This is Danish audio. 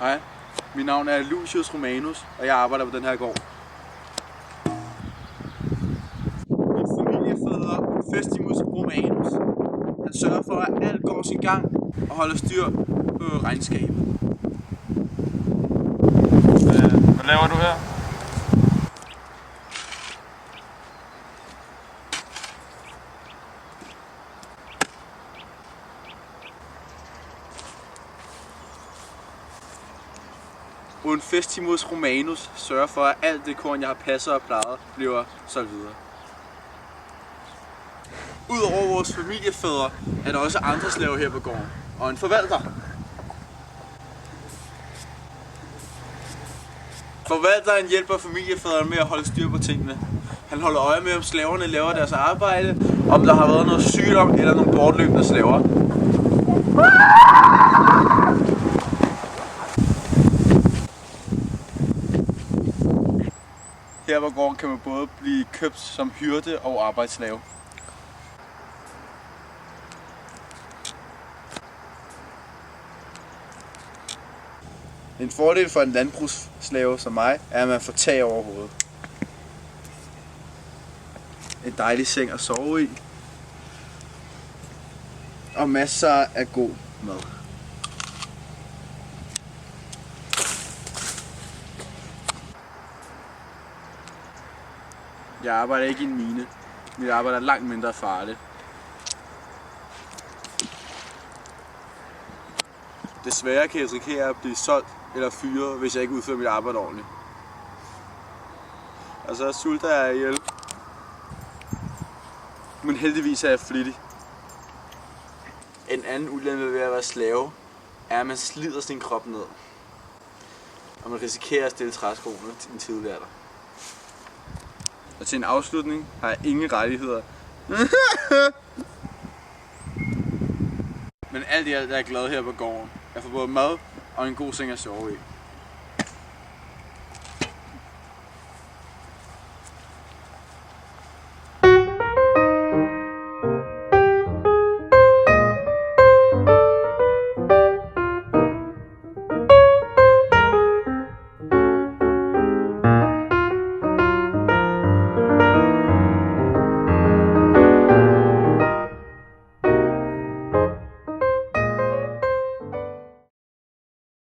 Hej, mit navn er Lucius Romanus, og jeg arbejder på den her gård. Min familiefader, Festimus Romanus, han sørger for, at alt går sin gang og holder styr på regnskabet. Hvad laver du her? Un Festimus Romanus sørger for, at alt det korn, jeg har passet og plejet, bliver solgt videre. Udover vores familiefædre er der også andre slaver her på gården, og en forvalter. Forvalteren hjælper familiefædrene med at holde styr på tingene. Han holder øje med, om slaverne laver deres arbejde, om der har været noget sygdom eller nogle bortløbende slaver. Her på gården kan man både blive købt som hyrde og arbejdsslave. En fordel for en landbrugsslave som mig er, at man får tag over hovedet. En dejlig seng at sove i. Og masser af god mad. Jeg arbejder ikke i en mine. Mit arbejde er langt mindre farligt. Desværre kan jeg risikere at blive solgt eller fyret, hvis jeg ikke udfører mit arbejde ordentligt. Og så sulter jeg ihjel. Men heldigvis er jeg flittig. En anden ulempe ved at være slave er, at man slider sin krop ned. Og man risikerer at stille træskoene til en tidlig alder. Og til en afslutning har jeg ingen rettigheder. Men alt i alt er jeg glad her på gården. Jeg får både mad og en god seng at sove i.